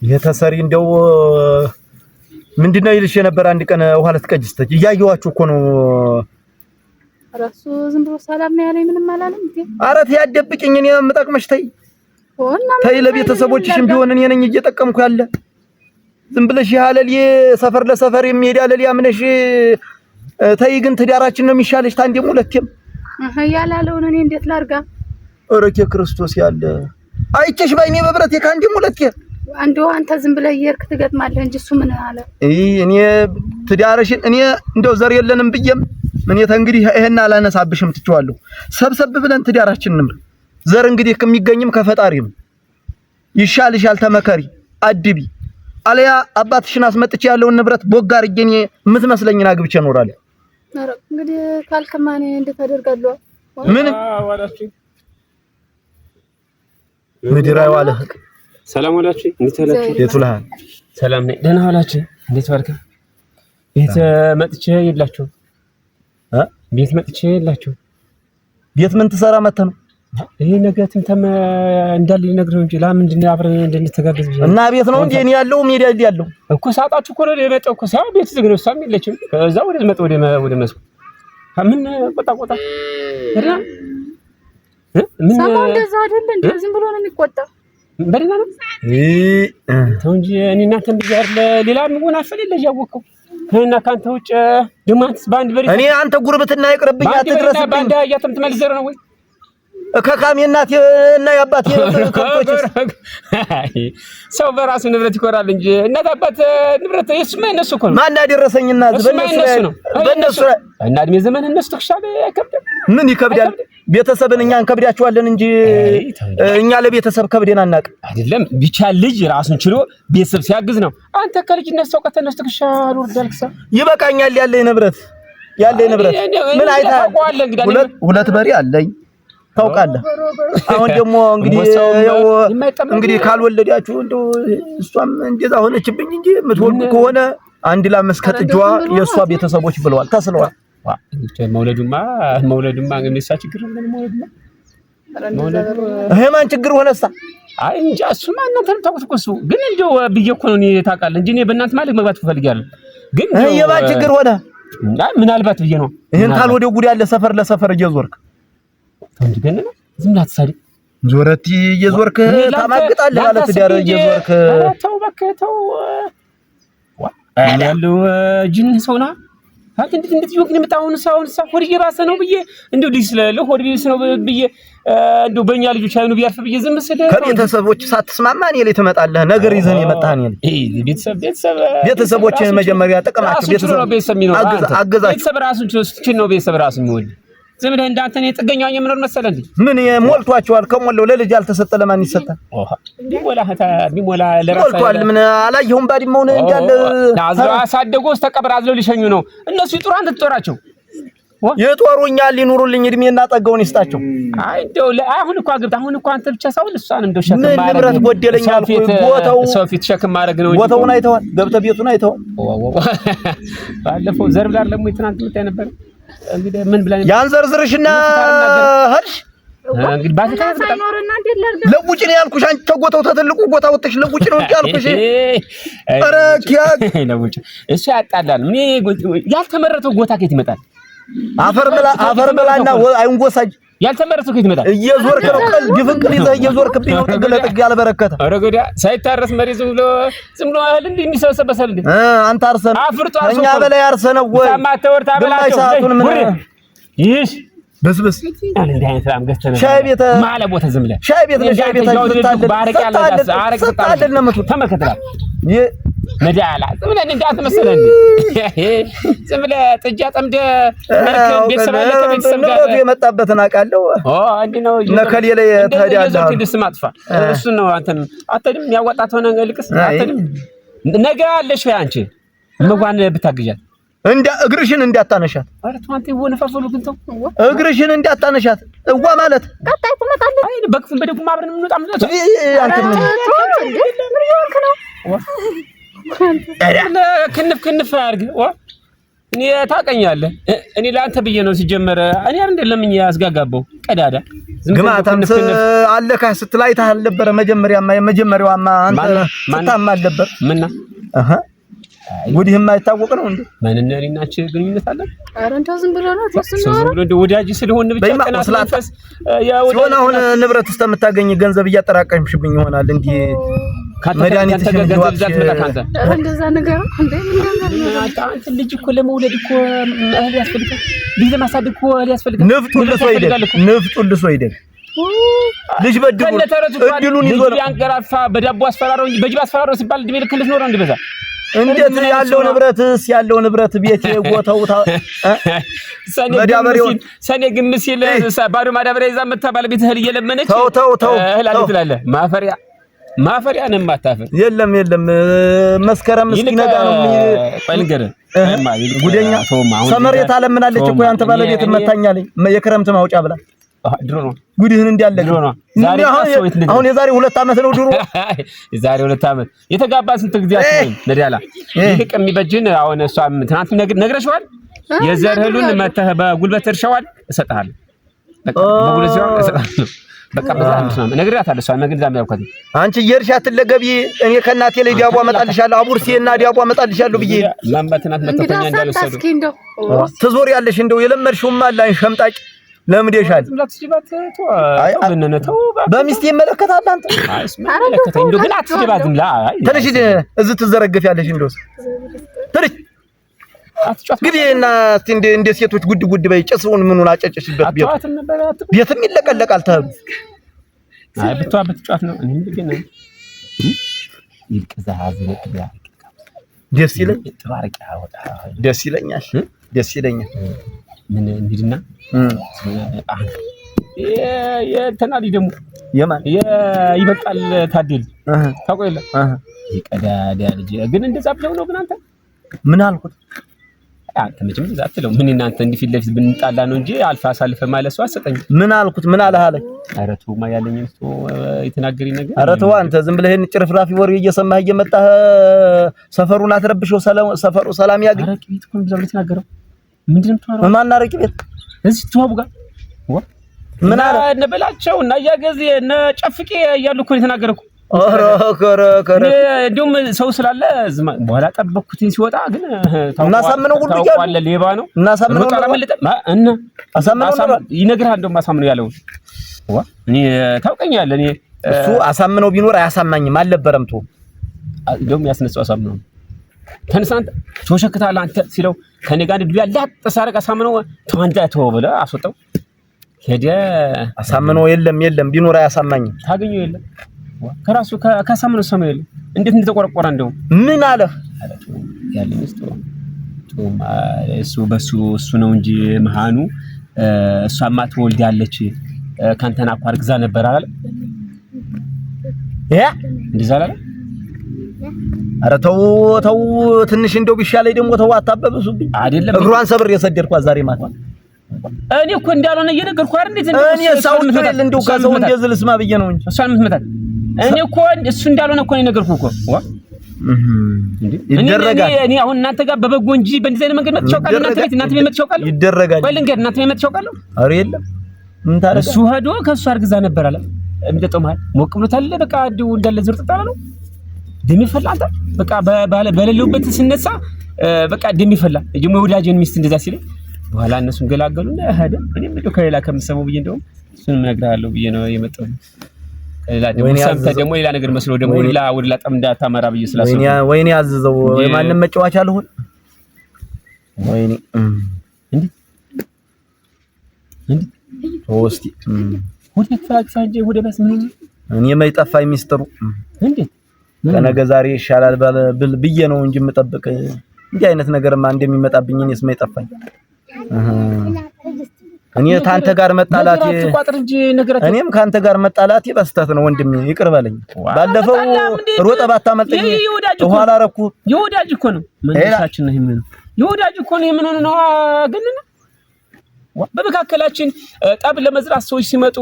የተሰሪ እንደው ምንድነው ይልሽ የነበረ አንድ ቀን ውሃ ልትቀጅስተች እያየዋችሁ እኮ ነው። ራሱ ዝም ብሎ ሰላም ነው ያለኝ ምንም አላለም እንዴ? ኧረ ተይ አትደብቂኝ እኔ የምጠቅመሽ ተይ ተይ ለቤተሰቦችሽም ቢሆን እኔ ነኝ እየጠቀምኩ ያለ ዝም ብለሽ ያለል ሰፈር ለሰፈር የሚሄድ ያለል ያምነሽ ተይ ግን ትዳራችን ነው የሚሻለሽ ታንዴም ሁለቴም ያላለውን እኔ እንዴት ላርጋ? ኦረኬ ክርስቶስ ያለ አይቼሽ ባይኔ በብረት የካንዴም ሁለቴ አንተ ዝም ብለህ እየርክ ትገጥማለህ እንጂ እሱ ምን አለ? እኔ ትዳርሽን እኔ እንደው ዘር የለንም ብዬም እኔ ተንግዲህ ይሄን አላነሳብሽም ትቼዋለሁ። ሰብሰብ ብለን ትዳራችንን እንምር። ዘር እንግዲህ ከሚገኝም ከፈጣሪ ነው። ይሻልሻል ተመከሪ አድቢ አለያ አባትሽን አስመጥቼ ያለውን ንብረት ቦጋ አርጌ እኔ የምትመስለኝን አግብቼ እኖራለሁ። ኧረ እንግዲህ ካልከማኔ እንዴት አደርጋለሁ? ምን ዋላችሁ ምድራይ ዋለህ ሰላም ዋላችሁ እንዴት ዋላችሁ? የቱልሃን ሰላም ነኝ ደህና ዋላችሁ እንዴት ዋልከ? ቤት መጥቼ የላችሁ ቤት መጥቼ የላችሁ ቤት ምን ትሰራ መተህ ነው? ይሄ ነገር ትምተም እንዳለ ልነግርህ እንጂ ለምንድን ነው አብረን እንድንተጋገዝ እና ቤት ነው እንዴ? እኔ ያለው ሜዳ ያለው እኮ ሳጣችሁ እኮ ነው የመጣው እኮ ሳይሆን ቤት ዝግ ነው ሳም የለችም። ከዛ ወደ መጣ ወደ መስኩ ምን ቆጣ እና ምን ሰማው እንደዛ አይደል እንዴ? ዝም ብሎ ነው የሚቆጣ በደና ነው ተው እንጂ እኔ እናንተን ብያር ሌላ ምን አፈልለ ያወቀው ከእና ካንተ ውጭ ደማንስ ባንድ በሪ እኔ አንተ ጉርብትና ይቅርብኝ አትድረስብኝ። ባንድ ያተም ትመልዘር ነው ወይ ከካም የእናቴ እና የአባቴ ከብቶች ሰው በራሱ ንብረት ይኮራል እንጂ እናት አባት ንብረት እሱማ የነሱ እኮ ነው። ማን ያደረሰኝና በእነሱ ነው በእነሱ እና እድሜ ዘመን እነሱ ተክሻለ አይከብድም። ምን ይከብዳል? ቤተሰብን እኛ እንከብዳቸዋለን እንጂ እኛ ለቤተሰብ ከብደን አናውቅ አይደለም። ብቻ ልጅ ራሱን ችሎ ቤተሰብ ሲያግዝ ነው። አንተ ከልጅነት ሰው ከተነስ ተክሻለ ወርዳልክሳ ይበቃኛል። ያለኝ ንብረት ምን አይታ ሁለት በሬ አለኝ ታውቃለህ። አሁን ደግሞ እንግዲህ ካልወለዳችሁ እንደው እሷም እንደዛ ሆነችብኝ እንጂ የምትወልዱ ከሆነ አንድ ላም እስከ ጥጃዋ የእሷ ቤተሰቦች ብለዋል ተስለዋል። መውለዱማ እነሳ ችግር ነው መውለዱ ማን ችግር ሆነሳ? አይ እንጃ እሱማ እናንተም ታውቁት እኮ እሱ ግን እንደው ብዬ እኮ ነው እኔ ታውቃለህ እንጂ እኔ በእናንተ ማለት መግባት ፈልጋለሁ። ግን የማን ችግር ሆነ? ምናልባት ብዬ ነው ይሄን ካልወደ ጉድ ያለ ሰፈር ለሰፈር እየዞርክ እንዴ ገና ዝም ብላ ትሳደብ ዞረቲ እየዞርክ ታማግጣለህ ማለት ዳር እየዞርክ ተው በቃ ተው ያለው ጅን ሰውና እንዴት ይወክን የምታውን ሳውን ሆድ እየባሰ ነው ብዬ እንደው ልጅ ስለለው ሆድ ቢስ ነው ብዬ እንደው በእኛ ልጆች አይኑ ቢያርፍ ብዬ ዝም ስለ ከቤተሰቦች ሳትስማማ እኔ ላይ ትመጣለህ ነገር ይዘን የመጣህ እኔ ቤተሰቦችን መጀመሪያ ተቀማጭ ቤተሰብ ነው አገዛቸው ቤተሰብ ራሱን ችሎ ነው ቤተሰብ ራሱ የሚወድ ዝም ብለህ እንዳንተ ነው ጥገኛው የምኖር መሰለህ እንዴ? ምን ሞልቷቸዋል። ከሞላው ለልጅ ያልተሰጠ ለማን ይሰጣል? ቢሞላ ለራስ ሞልቷል። ምን አላየሁም ባዲማውን እንዳለ አዝራ አሳደጎ ተቀብራ አዝለው ሊሸኙ ነው እነሱ ይጥሩ አንተ ትጦራቸው የጦሩኛል ሊኑሩልኝ እድሜና ጠጋውን ይስጣቸው። አይ እንደው አሁን እኮ አግብታ አሁን እኮ አንተ ብቻ ሳይሆን እሷን እንደው ሸክም ማረግ ንብረት ጎደለኝ አልኩ። ቦታው ሰው ፊት ሸክም ማረግ ነው። ቦታውን አይተዋል። ገብተህ ቤቱን አይተዋል። ባለፈው ዘር ብላር ለሞ ትናንት መጣ ነበር እንግዲህ ምን ብለን ያን ዘርዝርሽና ሀድሽ እንግዲህ ባታ ሳይኖርና እንዴት ላርጋ ለውጭ ነው ያልኩሽ። አንቺ ተጎተው ተትልቁ ጎታ ወጥሽ ለውጭ ነው ያልኩሽ። ኧረ ኪያክ ለውጭ እሱ ያጣላል። ምን ያልተመረተው ጎታ ከየት ይመጣል? አፈር ብላና አይንጎሳጅ ያልተመረተው ከየት ይመጣል? እየዞርክ ነው ቀል ድፍንቅል ይዘህ እየዞርክብኝ ነው ጥግ ለጥግ ያልበረከተ። ኧረ ጎዳ ሳይታረስ መሬት ዝም ብሎ እህል እንዲሰበሰብ በሰል እንዴ አንተ አርሰን አፍርጦ እኛ በላይ አርሰነው ወይ ማተወርታ በላቸው ይሽ በስበስ እንዴ አይነት ራም ገዝተነ ሻይ ቤት ማለ ቦታ ዝም ብለህ ሻይ ቤት ለሻይ ቤት ባረቅ ያለ አረቅ ተጣለ ለምቱ ተመከተላ መዳላ ዝም ብለህ እንዳንተ መሰለህ እንዴ ዝም ብለህ ጥጃ ጠምደ ቤተሰብ አለ ከቤተሰብ ጋር የመጣበትን አውቃለሁ። አንድ ነው ነከሌ ላይ ተዳያለህ እንዴ ስም አጥፋ እሱ ነው አንተም አተድም ያዋጣተው ነገር ልቅስ አተድም ነገ አለሽ ወይ አንቺ መጓን ብታግዣት እንደ እግርሽን እንዳታነሻት። አረ ተዋንተ ወነፋፈሉ ግን ተው እግርሽን እንዳታነሻት። እዋ ማለት ቀጣይ ትመጣለህ። አይ በክፍም በደጉም አብረን እንወጣ ማለት ነው። አንተ ምን ይሆንክ ነው? ክንፍ አድርግ እኔ ታውቀኛለህ እኔ ለአንተ ብዬ ነው ሲጀመር እኔ አይደለም ያስጋጋበው ቀዳዳ ግማታም አለካ ስትላይታ አልነበረ መጀመሪያውማ አንተ ስታማ አልነበር ምንና ጉዲህ የማይታወቅ ነው እንዴ ማንነሪናች ግንኙነት አለ ኧረ እንደው ዝም ብሎ ነው ተስኖ ነው ወዳጅ ስለሆነ ብቻ ቀናስላፈስ ያው አሁን ንብረት እስከምታገኝ ገንዘብ እያጠራቀምሽብኝ ይሆናል እንዴ መድኃኒት ተገንዘብ ዛት መጣ ካንተ እንደዛ ነገር እንዴ አንተ ልጅ እኮ ለመውለድ እኮ እህል ያስፈልጋል ልጅ ለማሳደግ እኮ እህል ያስፈልጋል ንፍጡን ልሶ ይደግ ልጅ በድቡ እድሉን ይዞ ነው ያንቀራፋ በዳቦ አስፈራረው በጅብ አስፈራረው ሲባል ድሜ ልክ ልትኖር ነው እንደበዛ እንዴት ያለው ንብረት ቤት ጎተው ሰኔ ግም ሲል ባዶ ማዳበሪያ ይዛ መጣ ባለቤት እህል እየለመነች ተው እህል ትላለህ ማፈሪያ ነው ማታፈር የለም መስከረም እስኪነጋ ነው ፈልገረ ጉደኛ ሰመሬት አለምናለች እኮ ያንተ ባለቤት መታኛለኝ የክረምት ማውጫ ብላ ድሮ ነው ጉዲህን እንዲያለ ድሮ ነው አሁን የዛሬ 2 አመት ነው ድሮ የዛሬ 2 አመት የተጋባ ስንት ጊዜ አስበኝ ነዲያላ ይሄ ቀሚበጅን አሁን እሷም ትናንት ነግረሽዋል የዘርህሉን መተህ በጉልበት እርሻዋል እሰጥሃለሁ በጉልበት እሰጥሃለሁ በቃ በዛምስ ነው ነግሬያታለሁ እሷ መግዛም ያልኳት አንቺ የእርሻ ትለገቢ እኔ ከናቴ ላይ ዲያቦ አመጣልሻለሁ አቡርሲና ዲያቦ አመጣልሻለሁ ብዬ ላምባትናት መተፈኛ እንዳልወሰዱ ትዞር ያለሽ እንደው የለመድሽውማ ላይ ሸምጣጭ ለምዴሻል በሚስት ይመለከታል አንተ አይስመለከተኝ እንደው ግን አትስደባዝም ላ ትንሽ እዚህ ትዘረግፍ ያለሽ እንደው ትንሽ አትጫወት ግቢና እንደ ሴቶች ጉድ በይ ጭስውን ምኑን አጨጭሽበት ቤትም ይለቀለቃል ተብ አይ ብትጫወት ነው እኔ ግን ይልቀዛዝ ነው ደስ ይለኝ ተባረክ ያወጣ ደስ ይለኛል ምን እንዲድና የተናዲ ደግሞ የማን ይበቃል ታደል ታቆይለ ይቀዳዳ ልጅ ግን እንደዛ ብለው ነው ግን አንተ ምን አልኩት አንተ መቼም እንደዛ አትለው ምን እናንተ እንዲህ ፊት ለፊት ብንጣላ ነው እንጂ አልፋ አሳልፈ ማለት ሰው አሰጠኝ ምን አልኩት ምን አለህ አለኝ ኧረ ተው ማያለኝ እሱ የተናገረኝ ነገር ኧረ ተው አንተ ዝም ብለህ ጭርፍራፊ ወሬ እየሰማህ እየመጣህ ሰፈሩን አትረብሽው ሰፈሩ ሰላም ያግኝ ኧረ ቂት እኮ እንደዛ ልትናገረው ምንድነው ተዋረው ማን አረቂ ቤት እዚህ ተዋቡ ጋር ምን አረ ነበላቸው እና ያገዜ እነ ጨፍቄ እያሉ እኮ የተናገረኩ ኧረ እንደውም ሰው ስላለ በኋላ ጠበቅኩት ሲወጣ ግን እናሳምነው ሁሉ ያለ ሌባ ነው እናሳምነው እና አሳምነው ይነግርሃል እንደውም አሳምነው ያለው እኔ ታውቀኛለህ እኔ እሱ አሳምነው ቢኖር አያሳማኝም አልነበረም ቶ እንደውም ያስነሳው አሳምነው ተነሳንተ ተወሸክታለህ አንተ ሲለው ከኔ ጋር እንድሉ ያላጥ ሳረቅ አሳምነው ተዋንዳ ተው ብለ አስወጣው ሄደ አሳምነው የለም ቢኖር አያሳማኝም ታገኘው የለም ከራሱ ከሳምነው ሰማይ የለም እንዴት እንደተቆረቆረ እንደው ምን አለ ያለኝ እሱ በሱ እሱ ነው እንጂ መሃኑ እሷማ ትወልዳለች ካንተና አቋር ግዛ ነበር አላለ እንደዛ አላለ ኧረ ተው ትንሽ እንደው ቢሻለኝ ደግሞ ተው አታበብሱብኝ አይደለም እግሯን ሰብር የሰደድኳት ዛሬ ማታ እኔ እኮ እንዳልሆነ እየነገርኩህ አይደል እንዴት እኔ ሳውል እንደው ከሰው እንደዚህ ልስማ ብዬ ነው እንጂ እሷን ምትመታት እኔ እኮ እሱ እንዳልሆነ እኮ ነው የነገርኩህ እኮ ይደረጋል እኔ አሁን እናንተ ጋር በበጎ እንጂ በእንደዚህ አይነት መንገድ መጥቻው ቃል እናንተ ቤት እናንተ ቤት መጥቻው ቃል ይደረጋል ወይ ልንገር እናንተ ቤት መጥቻው ቃል ኧረ የለም ምን ታረጋ እሱ ሄዶ ከሱ አርግዛ ነበር አለ እንደጠማል ሞቅ ብሎታል በቃ አዲው እንዳለ ዝርጥጣላ ነው ደም ይፈላል በቃ በሌለውበት ሲነሳ በቃ ደም ይፈላል ደግሞ ወዳጅን ሚስት እንደዛ ሲል በኋላ እነሱን ገላገሉና ሄደ እኔም እንደው ከሌላ ከምሰማው ብዬ እንደው እሱን እነግርሃለሁ ብዬ ነው የመጣው ከሌላ ደግሞ ሌላ ነገር መስሎ ደግሞ ሌላ ወድላ ጠም እንዳታመራ ብዬ ስላሰው ወይኔ አዘዘው ማንንም መጫወቻ አልሆን ወይኔ እንዴ ኦስቲ ወደ ፍራክስ አንጀ ወደ ባስ ምን እኔ የማይጠፋኝ ሚስጥሩ እንዴ ከነገ ዛሬ ይሻላል ብዬ ነው እንጂ የምጠብቅ እንዲህ አይነት ነገርማ እንደሚመጣብኝ እኔስ ማይጠፋኝ እኔ ታንተ ጋር መጣላቴ እኔም ካንተ ጋር መጣላቴ በስተት ነው ወንድሜ ይቅር በለኝ ባለፈው ሮጠ ባታመልጠኝ ኋላ አረኩ የወዳጅ እኮ ነው መንሳችን ነው ምን የወዳጅ እኮ ነው ምን ነው ግን በመካከላችን ጠብ ለመዝራት ሰዎች ሲመጡ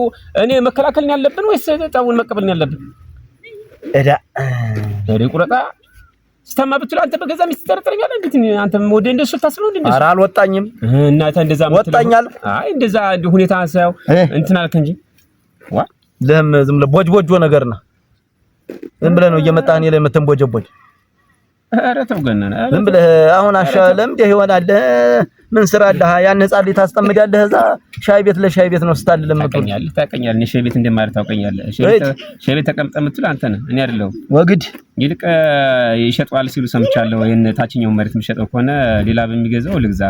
እኔ መከላከል ነው ያለብን ወይስ ጠቡን መቀበል ነው ያለብን እዳ ቁረጣ ስተማ ብትል አንተ በገዛ ሚስት ተጠረጠረኛለህ እንዴት አንተም ወደ እንደሱ ታስበው እንዴ ኧረ አልወጣኝም እናታ እንደዛ ወጣኛል አይ እንደዛ ሁኔታ ሳይው እንትን አልክ እንጂ ዋ ለምን ዝም ለቦጅቦጆ ነገርና ዝም ብለህ ነው እየመጣህ እኔ ላይ የምትንቦጀቦጅ ኧረ ተው ገነነ ዝም ብለህ አሁን አሻለም ደህ ይሆናል ምን ስራ አለህ ያን ህፃን ልጅ ታስጠምዳለህ እዛ ሻይ ቤት ለሻይ ቤት ነው ስታልልም ታቀኛለህ እኔ ሻይ ቤት እንደማለት ታውቀኛለህ ሻይ ቤት ተቀምጠህ የምትል አንተ ነህ እኔ አይደለሁም ወግድ ይልቅ ይሸጣል ሲሉ ሰምቻለሁ የነ ታችኛው መሬት የሚሸጠው ከሆነ ሌላ በሚገዛው ልግዛ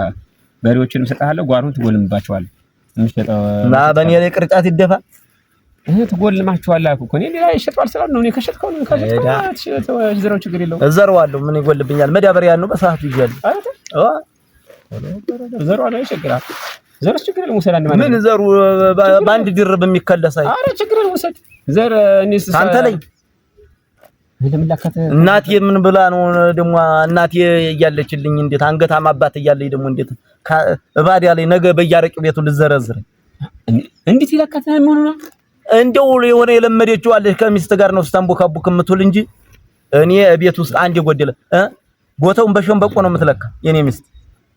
በሬዎችንም ሰጣለሁ ጓሩን ትጎልምባቸዋለህ የሚሸጠው እና በእኔ ላይ ቅርጫት ይደፋ ትጎልማቸዋለህ እኮ እኔ ሌላ ይሸጣል ስላል ነው እኔ ከሸጥከው ነው ከሸጥከው ዝራው ችግር የለውም እዘረዋለሁ ምን ይጎልብኛል መዳበሪያ ነው በሰዓቱ ይያል ዘሩ ላይ ይቸግራል ዘርስ ችግር የለውም ወሰድ አንድ ማለት ምን ዘሩ ባንድ ድርብ የሚከለሳይ አረ ችግር የለውም ወሰድ ዘር እኔስ አንተ ላይ ለምላካተ እናቴ ምን ብላ ነው ደሞ እናቴ እያለችልኝ እንዴት አንገታም አባት እያለኝ ደሞ እንዴት እባድ ያለኝ ነገ በያረቅ ቤቱ ልዘረዝር እንዴት ይላካተ ምን ነው እንደው የሆነ የለመደችው አለች ከሚስት ጋር ነው ስታንቦካቡክ የምትውል እንጂ እኔ ቤት ውስጥ አንድ የጎደለ ቦታውን በሸንበቆ ነው የምትለካ የኔ ሚስት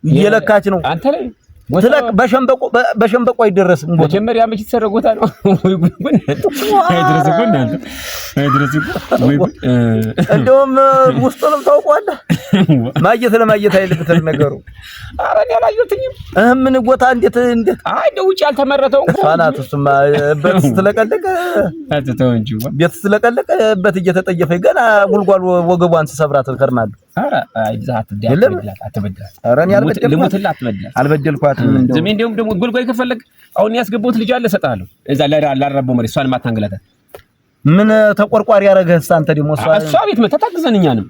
እየለካች ነው አንተ ላይ ትለቅ በሸንበቆ አይደረስም መጀመሪያ መች ተሰረጎታ ነው ወይ ጉድ አይድረስ ወይ እንደውም ውስጡንም ታውቀዋለህ ማየት ለማየት አይልብትል ነገሩ ኧረ እኔ አላየሁትኝም ምን ቦታ እንዴት አይ እንደው ውጪ ያልተመረተው ፋናት እሱማ በት ስለቀለቀ አትተው እንጂ ቤት ስለቀለቀ በት እየተጠየፈ ገና ጉልጓል ወገቧን ተሰብራት ከርማሉ ኧረ አይ ዛት ዲያት አትበድል ኧረ እኔ አልበደልኳትም ዘሜ እንደውም ደግሞ ጉልጓይ ከፈለግ አሁን ያስገባሁት ልጅ አለ ሰጣለሁ እዛ ላራበው መሬት እሷን ማታንገላታ ምን ተቆርቋሪ ያረጋህስ አንተ ደግሞ እሷ ቤት መታ ታግዘንኛንም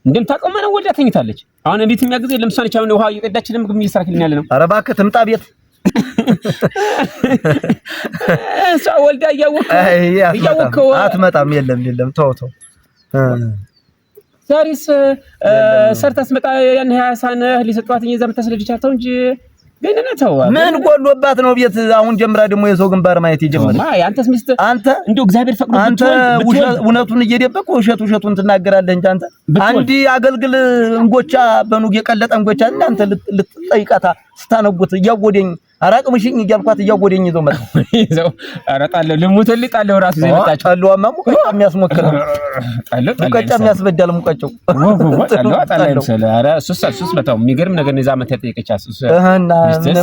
እንደምታውቀው ማን ወልዳ ተኝታለች አሁን ቤት የሚያግዘ ለምሳሌ ቻው ውሃ እየቀዳችልን ምግብ እየሰራችልን ያለ ነው ኧረ እባክህ ትምጣ ቤት እሷ ወልዳ እያወቀው አትመጣም የለም ተው ዛሬስ ሰርታስ መጣ ያን 20 ሳነ ሊሰጧትኝ እዛ መታሰለጅቻቸው እንጂ ግን ነተው ምን ጎሎባት ነው ቤት አሁን ጀምራ ደግሞ የሰው ግንባር ማየት ይጀምራል ማይ አንተስ ሚስት አንተ እንደው እግዚአብሔር ፈቅዶ አንተ እውነቱን እየደበቀ ውሸቱን ትናገራለህ እንጂ አንተ አንዲ አገልግል እንጎቻ በኑግ የቀለጠ እንጎቻ እናንተ ልትጠይቃታ ስታነጉት እያጎደኝ አራቅምሽኝ እያልኳት እያጎደኝ ይዘው መጣ ይዘው አራጣለሁ ልሙትልኝ ጣለው ራሱ ዘይመጣች ጣለውማ ሙቀጫ የሚያስሞክር ሙቀጫ የሚያስበዳል ሙቀጫው ጣለው ሰለ አራ ሱስ በጣም የሚገርም ነገር ነው ዛመት ተጠይቀቻስ እና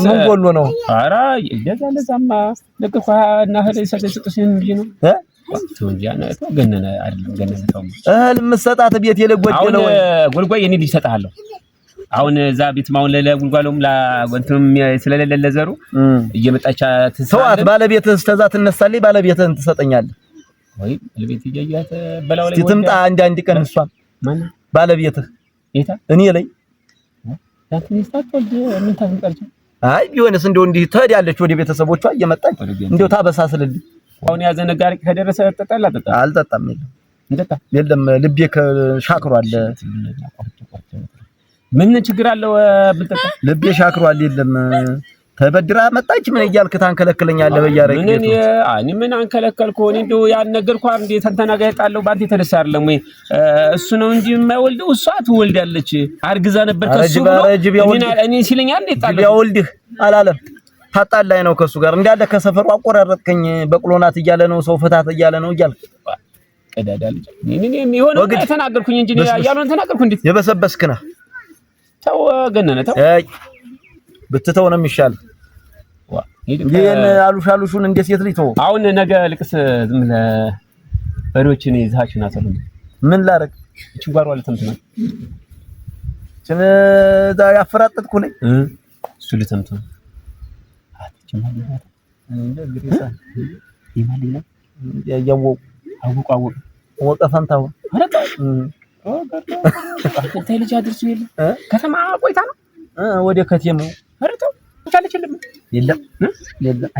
ምን ጎሎ ነው አራ ለዛማ ለቅፋ እና ሄደ ሰጠሽን እንጂ ነው ተወንጃና ተገነነ አይደለም ገነነ ተው ምሰጣት ቤት የለጎደለው ጎልጓይ የኔ ልጅ ሰጣለሁ አሁን እዛ ቤት ማውን ለጉልጓሎም ለወንቱም ስለሌለ ለዘሩ እየመጣቻ ተዋት ባለቤትህ እስከዛ ትነሳለኝ ባለቤትህን ትሰጠኛለህ ወይ ባለቤት ይያያት በላው ላይ ትምጣ አንድ ቀን እሷን ማን ባለቤትህ የታ እኔ ላይ ታንተስታቶል ምን ታንቀርጭ አይ ቢሆንስ እንደው እንዲህ ትሄዳለች ወደ ቤተሰቦቿ እየመጣች እንደው ታበሳስልልኝ አሁን ያዘ ነጋሪ ከደረሰ ተጠጣላ አልጠጣም የለም ልቤ ከሻክሯል ምን ችግር አለው ብልጠጣ ልቤ ሻክሯል የለም ተበድራ መጣች ምን እያልክ ታንከለክለኛለህ በያረግ እኔ ምን አንከለከልኩ እኔ እንደው ያን ነገርኩ እንዴ ተንተናጋ ይጣለው ባንተ የተነሳ አይደለም ወይ እሱ ነው እንጂ የማይወልደው እሷ ትወልዳለች አርግዛ ነበር ከሱ እኔ ሲለኛ እንዴ ጣለው ያወልድህ አላለም ታጣላይ ነው ከሱ ጋር እንዳለ ከሰፈሩ አቆራረጥከኝ በቅሎናት እያለ ነው ሰው ፍታት እያለ ነው እያልክ ቀዳዳል እኔ የሚሆነው ተናገርኩኝ እንጂ ያያሉን ተናገርኩ እንዴ የበሰበስክና ተው ገነነ ተው ብትተው ነው የሚሻል ይሄን አሉሻሉሹን እንደ ሴት ልጅ ተው አሁን ነገ ልቅስ ዝም ለበሬዎችን ይዛችሁና ተሉ ምን ላረግ እቺ ጓሮ አለ ተምተና ዛ ያፈራጥጥኩ ላይ እሱ ልተምተ አትጭ ማለት እንደ ግሪሳ ይማልና ያያው አውቁ ወቀፈንታው አረጣ አንተ ልጅ አድርሱ የለ ከተማ ቆይታ ነው ወደ ከተማው አረጣው ታለችልም የለም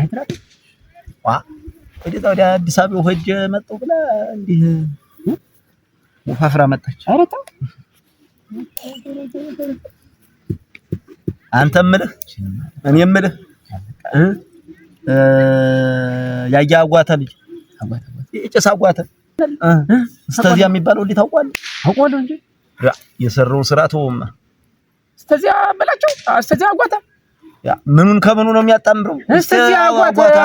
አይትራት ወደ አዲስ አበባ ሆጀ መጣው ብላ እንዲህ ወፋፍራ መጣች አረጣው አንተ ምልህ እኔ ምልህ ያያጓታ ልጅ እጨሳጓታ እስከዚያ የሚባለው ልጅ ታውቃለህ አውቀዋለሁ እንጂ የሰራው ስራ ተወማ እስከዚያ በላቸው እስከዚያ አጓታ ምኑን ከምኑ ነው የሚያጣምረው? እስከዚያ አጓታ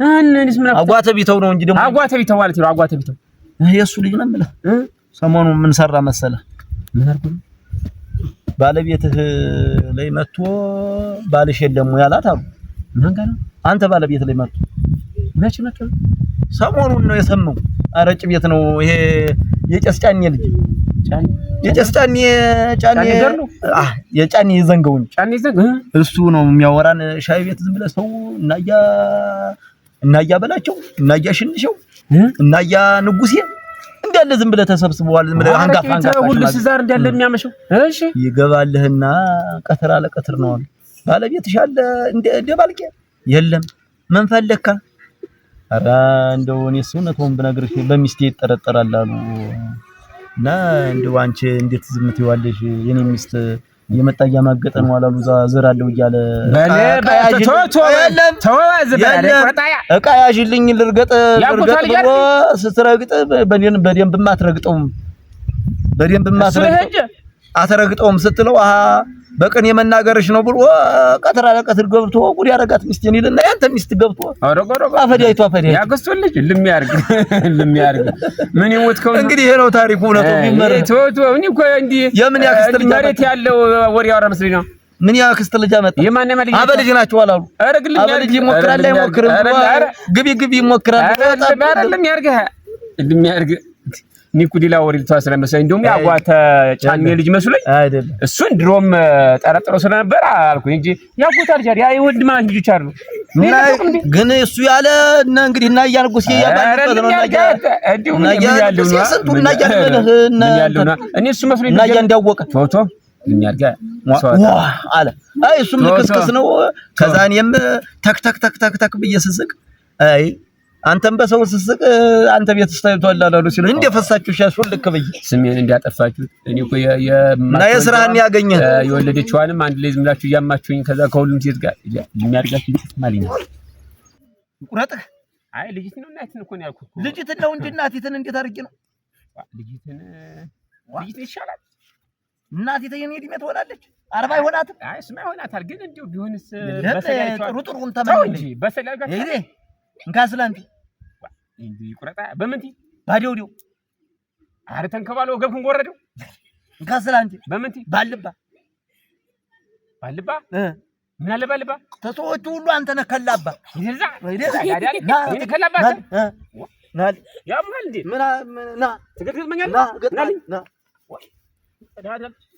እንንስ ምን አጓተ ቢተው ነው እንጂ ደግሞ አጓተ ቢተው ማለት ነው። አጓተ ቢተው የሱ ልጅ ነው የምልህ። ሰሞኑን ምን ሰራ መሰለህ? ምን አርጉ ባለቤትህ ላይ መጥቶ ባልሽ የለም ያላት አሉ። ማን ጋር ነው? አንተ ባለቤት ላይ መጥቶ መቼ መጥቶ? ሰሞኑን ነው የሰማው። አረጭ ቤት ነው ይሄ የጨስ ጫኔ ልጅ የጨስ ጫኔ የጫኔ ዘንገውን ጫኔ ዘንግ እሱ ነው የሚያወራን። ሻይ ቤት ዝም ብለህ ሰው እናያ በላቸው እናያ ሽንሸው እናያ ንጉሴ እንዳለ ዝም ብለህ ተሰብስበዋል። ዝም ብለህ አንጋፋ ሁሉ ሲዛር እንዳለ የሚያመሸው እሺ ይገባልህና ቀትር አለ ቀትር ነው አሉ። ባለቤትሽ አለ እንደ ባልቄ የለም ምን ፈለካ? ኧረ እንደው እኔስ እውነቱን ብነግርሽ በሚስቴ ይጠረጠራል አሉ። እና እንደው አንቺ እንዴት ዝም ትይዋለሽ? የኔ ሚስት የመጣ እያማገጠ ነው አላሉ። ዘር አለው እያለ እቃ ያዥልኝ ልርገጥ ብሎ ስትረግጥ በደንብ ማትረግጠውም አትረግጠውም ስትለው በቀን የመናገርሽ ነው ብሎ ቀትር አለ ቀትር ገብቶ ጉድ ያረጋት ሚስቴን ይልና ያንተ ሚስት ገብቶ አፈዲያይቱ ያገስቶል ልጅ ልሚያርግ ምን ይሞትከው እንግዲህ ይሄ ነው ታሪኩ። እውነቱ ቢመረጥ እኔ እኮ እንዴ የምን ያክስት ልጅ መሬት ያለው ወሬ ያወራ መስሎኝ ነው። ምን ያክስት ልጅ አመጣ? የማን ልጅ አበልጅ ናቸው አላሉ። አበልጅ ይሞክራል አይሞክርም? ግቢ ይሞክራል። አይደለም ያርገህ ኒኩዲላ ወሬ ተዋስለ መሰለኝ። እንደውም ያጓተ ጫኔ ልጅ መስሎኝ አይደለም። እሱን ድሮም ጠረጥሮ ስለነበር አልኩኝ እንጂ ያጓታ ልጅ ያ ይወልድ ማለት ልጅ አሉ። ግን እሱ ያለ እና እንግዲህ እና ያልኩስ ያባለበት ነው እና ያለው ነው እኔ እሱ መስሎኝ እና እንዳወቀ ፎቶ የሚያርጋ አለ። አይ እሱም ልክስክስ ነው። ከዛ እኔም ተክ ብዬ ስስቅ አይ አንተም በሰው ስስቅ አንተ ቤት ስታይቷል አላሉ ሲሉ እንደፈሳችሁ ሻሹን ልክ በይ ስሜን እንዲያጠፋችሁ እኔ እኮ እና የስራህን ያገኘህ የወለደችዋንም አንድ ላይ ዝም ብላችሁ እያማችሁኝ ከዛ ከሁሉም ሴት ጋር የሚያርጋችሁ ማለት ነው። ቁረጥህ አይ ልጅትን ነው እናትን እኮ ነው ያልኩት። ልጅትን ነው እንጂ እናቲትን እንዴት አድርጌ ነው? ልጅትን ይሻላል። እናቲት የኔ እድሜ ትሆናለች 40 ይሆናት። አይ ስማ ይሆናታል። ግን እንዴው ቢሆንስ ጥሩን ተመኝ እንጂ በሰላም ጋር ይሄ እንካስላንቲ እንዴ ቁረጣ በመንቲ ባዲውዲው አረተን ከባለው ገብኩን ወረደው እንካስላንቲ በመንቲ ባልባ ምን አለ ባልባ ተሰዎቹ ሁሉ አንተ ነህ ከላባ ይዛ ያዳል ይሄ ከላባ ናል ያማል እንዴ ና ትገድግመኛል ና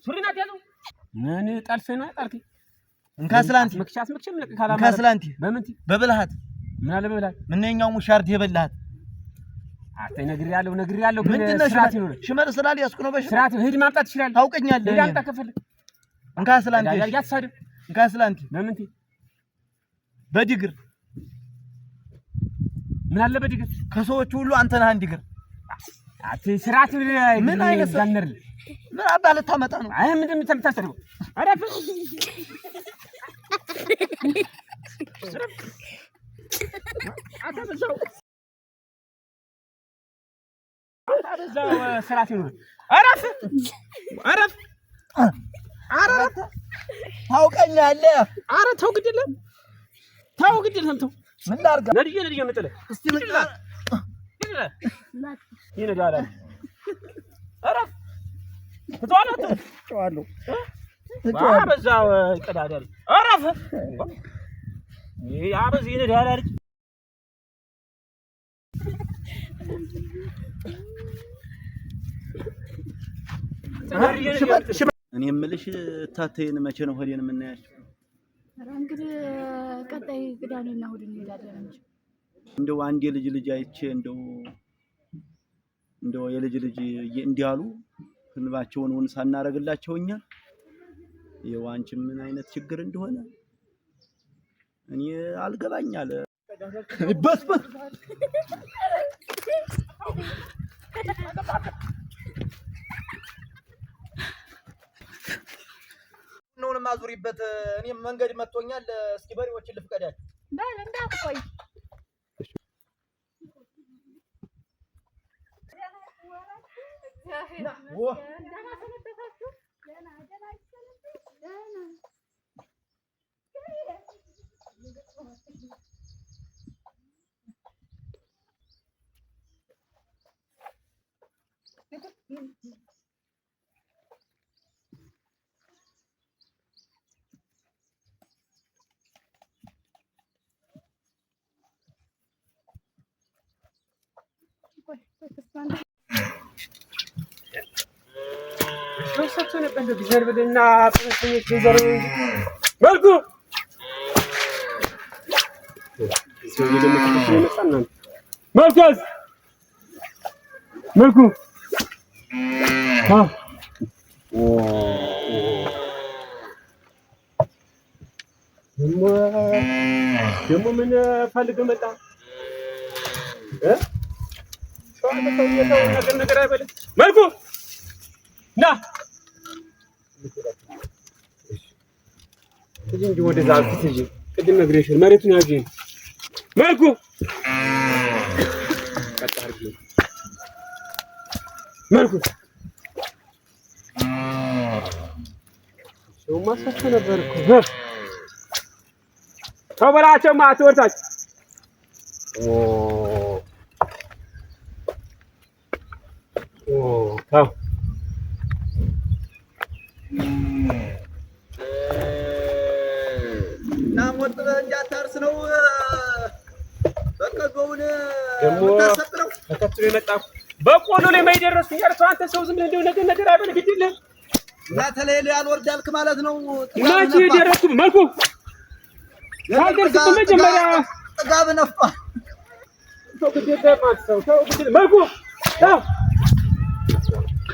ሱሪና ያለው ምን ጣልፈና ጣልከ እንካስላንቲ መክቻም ለቅ ካላማ እንካስላንቲ በመንቲ በብልሃት ምን አለ በብልሃት ምንኛው ሙሻርድ የበላሃት አታይ ነግሬያለሁ ግን ስራት ይኖር ሽመር ስላል ያስኩ ነው ስራት ሂድ ማምጣት ይችላል ታውቀኛለህ ሂድ አምጣ ከፈለክ እንካስላንቲ ያሳድብ እንካስላንቲ በመንቲ በዲግር ምን አለ በዲግር ከሰዎቹ ሁሉ አንተ ነህ አንድ ዲግር አታይ ስራት ምን አይነት ጋነር ምን አባለ ታመጣ ነው? አይ ምንድን ተምታስተው አረፍ አታበዛው ስራት ይኖር አረፍ ታውቀኛለህ። ኧረ ተው ግድልህ ተው ምን ላድርግ ነድዬ መጥለ እስቲ ልቅላ ይነዳላ አረፍ ተዋለሁ በዛው ቀዳዳሪ አረፍ ያበዝ ይነዳላ ልጅ እኔ የምልሽ ታተይን መቼ ነው ሆዴን የምናያቸው? እንግዲህ ቀጣይ ቅዳሜና እሑድ እንሄዳለን እንጂ እንደው አንድ የልጅ አይቼ እንደው የልጅ እንዲያሉ እንባቸውን ወንሳ እናረግላቸው እኛ ይኸው አንቺ ምን አይነት ችግር እንደሆነ እኔ አልገባኛል። በስበስ ነውንም አዙሪበት። እኔም መንገድ መጥቶኛል። እስኪ በሬዎችን ልፍቀዳቸው። ባል እንዳትቆይ شو نبى له بيجرب لنا طفل يجرب مالكو سوي لي مثلا مركز مالكو ها دمو من فالق متى ها شو هذا نقدر አይበል መልኩ ና እዚህ እንጂ ወደ ዛፍ ትጂ ቅድም ነግሬሽን መሬቱን ያጂ መልኩ ቀጣርግ መልኩ ሰው ማሰፈ ነበርኩ ተበላቸው ማትወርታች ታው ናሞት እንጃታርስ ነው በቀጎውን ደሞ ተከትሎ የመጣው በቆሎ ላይ ማይደረስ ያርቶ አንተ ሰው ዝም እንደው ነገር አይበል ግድል እና ተለይለ ያልወርዳልክ ማለት ነው ማጂ ደረስኩ መልኩ ታደርኩ መጀመሪያ ጥጋብ ነፋ ሰው ግድል ማጥሰው ሰው ግድል መልኩ ታው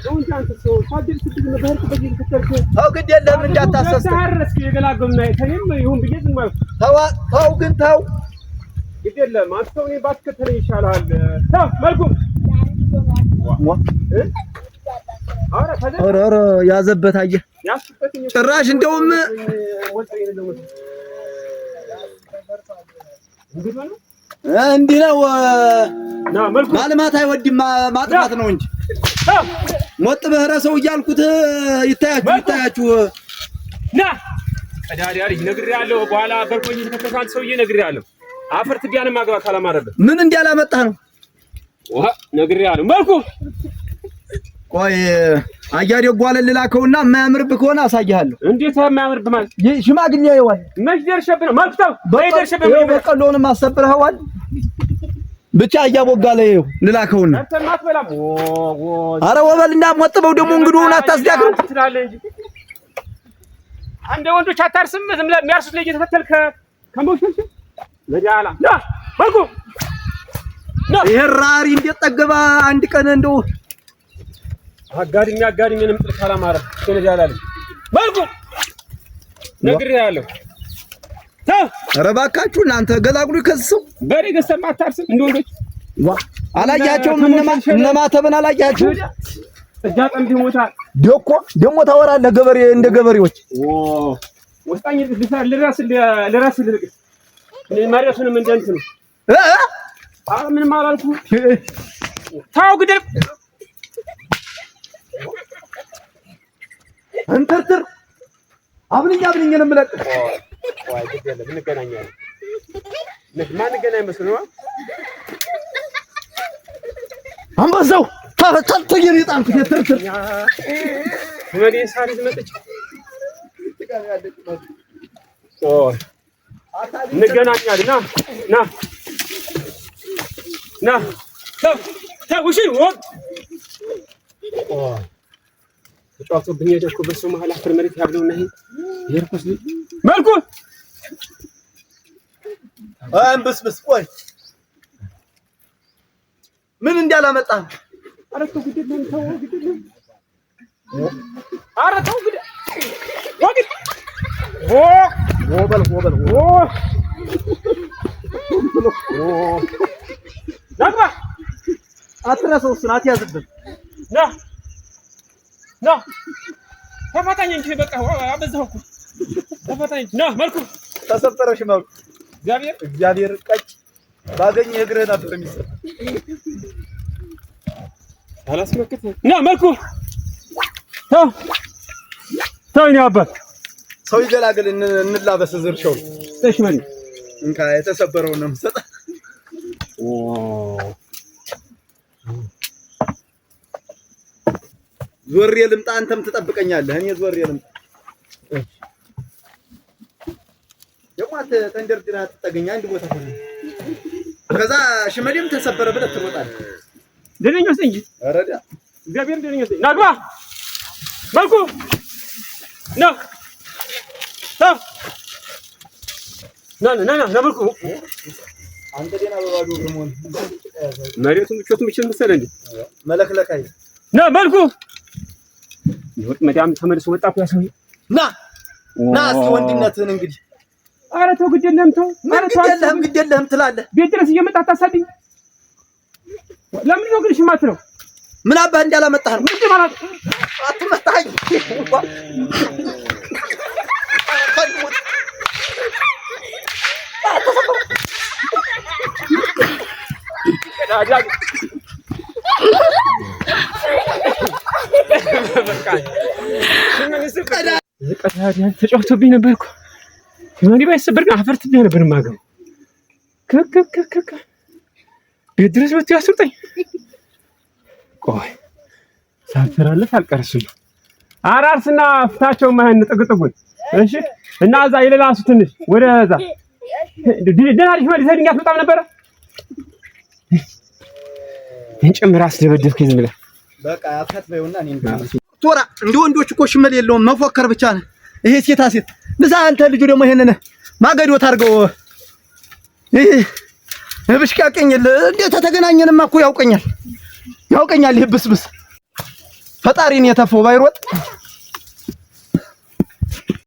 አንተ አንተ ሰው ታደርኩ ግድል መበርኩ በዚህ ተከተልኩ ታው ግድ የለም እንዳታሰስ ታረስክ የገላገሉና እኔም ይሁን ብዬ ዝም ማለት ታው ግን ታው ግድ የለም አንተው እኔ ባትከተለኝ ይሻላል ታው መልኩ ኧረ ያዘበት አየህ ጭራሽ እንደውም እንዲህ ነው ማልማት አይወድም ማጥፋት ነው እንጂ ሞት በህረ ሰው እያልኩት ይታያችሁ ና ቀዳዳ ልጅ ነግሬያለሁ በኋላ በርቆኝ ተከታታይ ሰውዬ ነግሬያለሁ አፈር ትዲያን ማግባት ካላማረበት ምን እንዲያላመጣ ነው ነግሬያለሁ መልኩ ቆይ አያዴው ጓለል ላከውና የማያምርብህ ከሆነ አሳይሃለሁ እንዴት የማያምርብህ ማለት ሽማግሌ ያየዋል መች ደርሸብህ ነው መልክተው በይደርሸብህ በቀሎንም አሰብረኸዋል ብቻ እያቦጋለ ይኸው ልላከውና አንተ ማትበላም አረ ወበልና ሞጥበው ደግሞ እንግዱን አታስዳግሩ ትላለህ እንጂ አንደ ወንዶች አታርስም ዝም ብለህ የሚያርሱት ላይ እየተፈተልከ ከመውሰድ ለጃላ ና መልኩ ና ይራሪ እንዴት ጠገባ አንድ ቀን እንደው አጋድኛ ምንም ጥል ካላማረ ስለጃላል መልኩ ነግሬሃለሁ ኧረ እባካችሁ እናንተ ገላግሉ ከሰው በሬ ገሰማ አታርስም እንደ ወንዶች አላያቸውም እነማ ተበና አላያቸው እጃጠም ቢሞታ ደሞ ታወራለህ ገበሬ እንደ ገበሬዎች ወስጣኝ ልራስ ልልቅ ማሪያቱንም እንደንት ነው ምንም አላልኩ ታው ግደል አንተርትር አብልኛ ነው የምለቅ ዋይ ግደል እንገናኛለን ማን ገናኝ መስሎህ አንበሳው ታልተየ ይጣልኩ ተርትር ወዴ ሳሪዝ መጥቼ እንገናኛለን ና ታውሽን ወጥ ተጫውቶብኝ የደኩ በሱ መሃል አፈር መሬት ያብለውና ይሄ የርኩስ መልኩ አንበስበስ ቆይ ምን እንዲያላመጣ አረቱ ግድልን ተው ግድልን አረቱ ግድ ወግድ ወበል ናግባ አትረሰው ስናት ያዝብን ና ተፈታኝ እንጂ በቃ አበዛሁኩ ተፈታኝ ና መልኩ ተሰጠረሽ መልኩ እግዚአብሔር ቀጭ ባገኘ እግርህ ነበር የሚሰጥ አላስመከተ ና መልኩ ተው ነው አባት ሰው ይገላግል እንላበስ ዝርሻው እሺ ማን እንካ የተሰበረው ነው የምሰጥ ዞሬ ልምጣ አንተም ትጠብቀኛለህ እኔ ዞሬ ልምጣ የማት ተንደርድራ ተጠገኛ አንድ ቦታ ሆነ ከዛ ሽመዴም ተሰበረ ብለህ ትሮጣለህ ደነኛ ወስደኝ አረዳ እግዚአብሔር ደነኛ ወስደኝ ናግባ መልኩ ና መልኩ አንተ ደና በባዶ ግርሞን መሬቱን ብቻቱ ምችል መሰለኝ መለክለካይ ና መልኩ ይወጥ መዳም ተመልሶ ወጣ እኮ ያሰው ና እስኪ ወንድነትህን እንግዲህ ኧረ ተው ግድ የለህም ተው ግድ የለህም ትላለህ ቤት ድረስ እየመጣህ ታሳድኝ ለምን ነው ግን ሽማት ነው ምን አባህ እንዳላመጣህ ነው ምን ማለት አትመጣኝ ተጫውቶብኝ ነበር እኮ ማን ባይሰበርና አፈርትብኝ ነበር ማገው ከከከከከ ቤት ድረስ መጥቶ ያስወጣኝ ቆይ ሳልሰራለህ አልቀርስም አራርስና ፍታቸው ማህን ጥግጥጉን እሺ እና እዛ የሌላሱ ትንሽ ወደዛ ደና ልጅ ማለት ዘድኛት በጣም ነበር እንጨምር አስደበደብከኝ ዝም ብለህ በቃ አፈትበውና እኔ ቶራ እንደ ወንዶች እኮ ሽመል የለውም መፎከር ብቻ ነው ይሄ ሴታ ሴት ለዛ አንተ ልጁ ደግሞ ይሄንን ማገዶ ታርገው ይሄ ብሽቃቀኝ እንዴት ተገናኘንማ እኮ ያውቀኛል ይሄ ብስብስ ፈጣሪን የተፈው ባይሮጥ